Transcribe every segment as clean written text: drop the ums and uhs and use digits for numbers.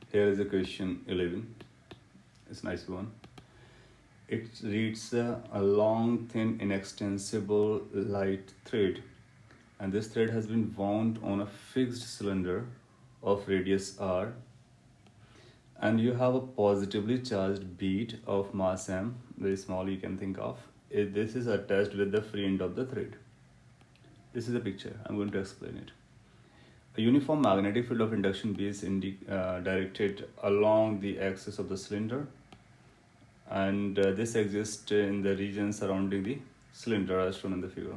Here is the question 11. It's a nice one. It reads a long, thin, inextensible light thread, and this thread has been wound on a fixed cylinder of radius r, and you have a positively charged bead of mass m, very small you can think of. This is attached with the free end of the thread. This is a picture. I'm going to explain it. A uniform magnetic field of induction B is directed along the axis of the cylinder, and this exists in the region surrounding the cylinder as shown in the figure.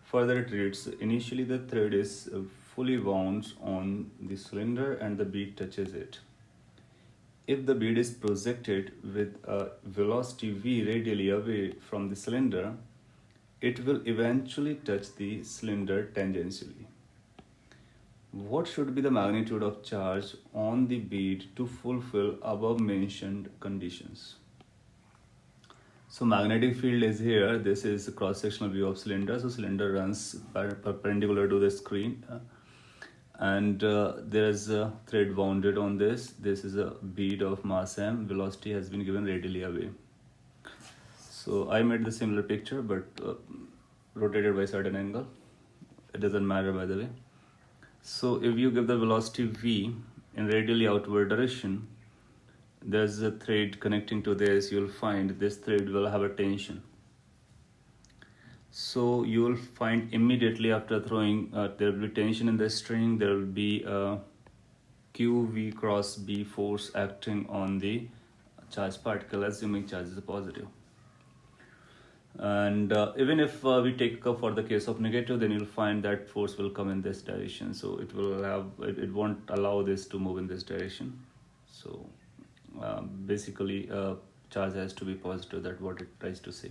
Further, it reads, initially the thread is fully wound on the cylinder and the bead touches it. If the bead is projected with a velocity v radially away from the cylinder, it will eventually touch the cylinder tangentially. What should be the magnitude of charge on the bead to fulfill above mentioned conditions? So magnetic field is here. This is a cross-sectional view of cylinder. So cylinder runs perpendicular to the screen, and there's a thread wounded on this. This is a bead of mass m. Velocity has been given radially away. So I made the similar picture, but rotated by certain angle. It doesn't matter, by the way. So if you give the velocity v in radially outward direction, there's a thread connecting to this. You'll find this thread will have a tension. So you will find immediately after throwing, there will be tension in the string. There will be a QV cross B force acting on the charged particle, assuming charge is positive. And even if we take for the case of negative, then you'll find that force will come in this direction. So it won't allow this to move in this direction. So basically, charge has to be positive. That's what it tries to say.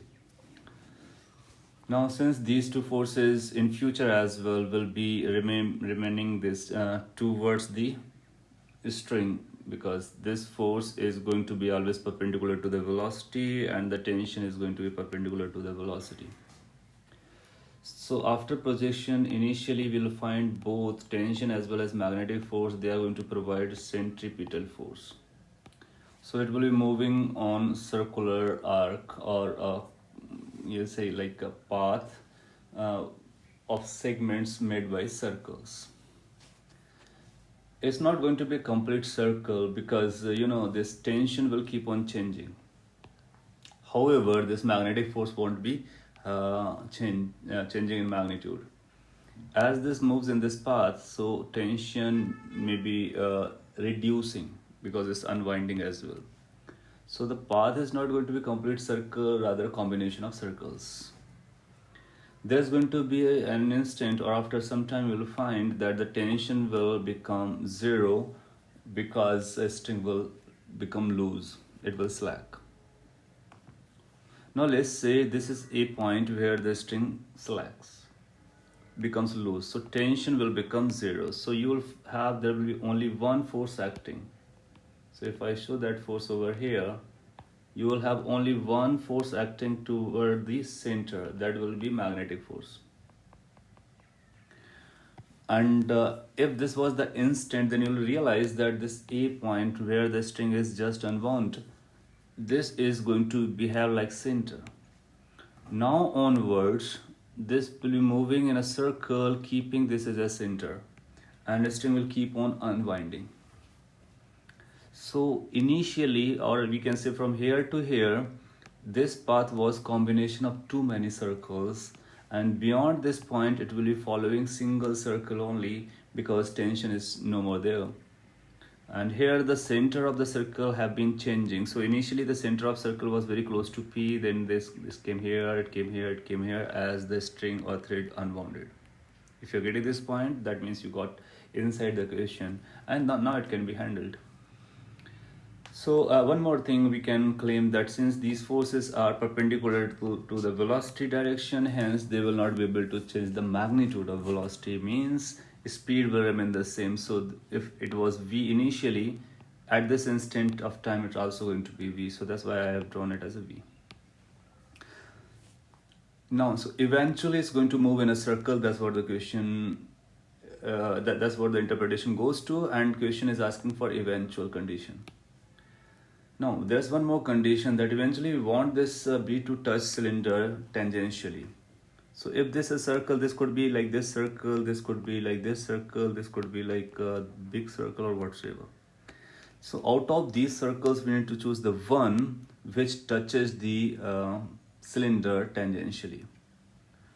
Now, since these two forces in future as well will be remaining this towards the string, because this force is going to be always perpendicular to the velocity and the tension is going to be perpendicular to the velocity. So after projection, initially we'll find both tension as well as magnetic force. They are going to provide centripetal force. So it will be moving on circular arc, or you say like a path of segments made by circles. It's not going to be a complete circle because this tension will keep on changing. However, this magnetic force won't be changing in magnitude. As this moves in this path, so tension may be reducing because it's unwinding as well. So the path is not going to be complete circle, rather a combination of circles. There's going to be an instant, or after some time you'll find that the tension will become zero because a string will become loose. It will slack. Now let's say this is a point where the string slacks, becomes loose. So tension will become zero. So you will have, there will be only one force acting. So if I show that force over here, you will have only one force acting toward the center. That will be magnetic force. And if this was the instant, then you will realize that this A point where the string is just unwound, this is going to behave like center. Now onwards, this will be moving in a circle, keeping this as a center, and the string will keep on unwinding. So initially, or we can say from here to here, this path was combination of too many circles, and beyond this point it will be following single circle only because tension is no more there. And here the center of the circle have been changing. So initially the center of circle was very close to P, then this came here, it came here, it came here as the string or thread unwounded. If you're getting this point, that means you got inside the question, and now it can be handled. So one more thing, we can claim that since these forces are perpendicular to the velocity direction, hence they will not be able to change the magnitude of velocity, means speed will remain the same. So if it was v initially, at this instant of time it's also going to be v. So that's why I have drawn it as a v. Now, so eventually it's going to move in a circle. That's what the question that's what the interpretation goes to, and question is asking for eventual condition. Now there's one more condition, that eventually we want this bead to touch cylinder tangentially. So if this is a circle, this could be like this circle, this could be like this circle, this could be like a big circle or whatsoever. So out of these circles, we need to choose the one which touches the cylinder tangentially.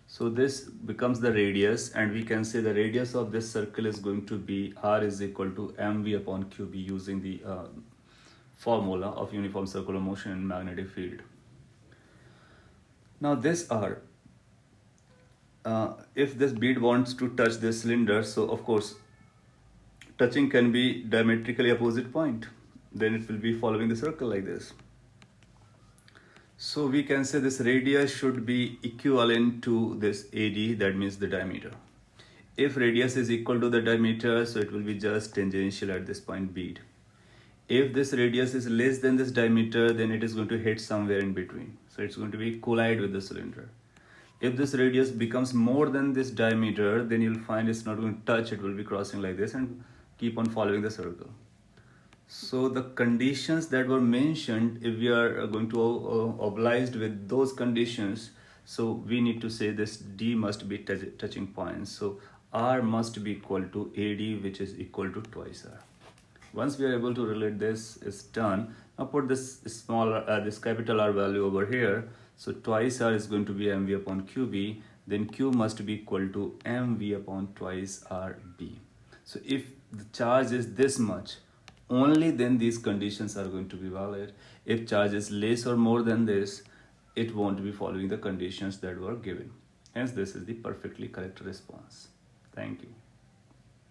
So this becomes the radius, and we can say the radius of this circle is going to be r is equal to mv upon qb, using the formula of uniform circular motion in magnetic field. Now this r, if this bead wants to touch this cylinder, so of course touching can be diametrically opposite point, then it will be following the circle like this. So we can say this radius should be equivalent to this AD, that means the diameter. If radius is equal to the diameter, so it will be just tangential at this point bead. If this radius is less than this diameter, then it is going to hit somewhere in between. So it's going to be collide with the cylinder. If this radius becomes more than this diameter, then you'll find it's not going to touch, it will be crossing like this and keep on following the circle. So the conditions that were mentioned, if we are going to obliged with those conditions, so we need to say this D must be touching points. So R must be equal to AD, which is equal to twice R. Once we are able to relate this, is done. Now put this this capital R value over here. So twice R is going to be mv upon qb. Then Q must be equal to mv upon twice RB. So if the charge is this much, only then these conditions are going to be valid. If charge is less or more than this, it won't be following the conditions that were given. Hence, this is the perfectly correct response. Thank you.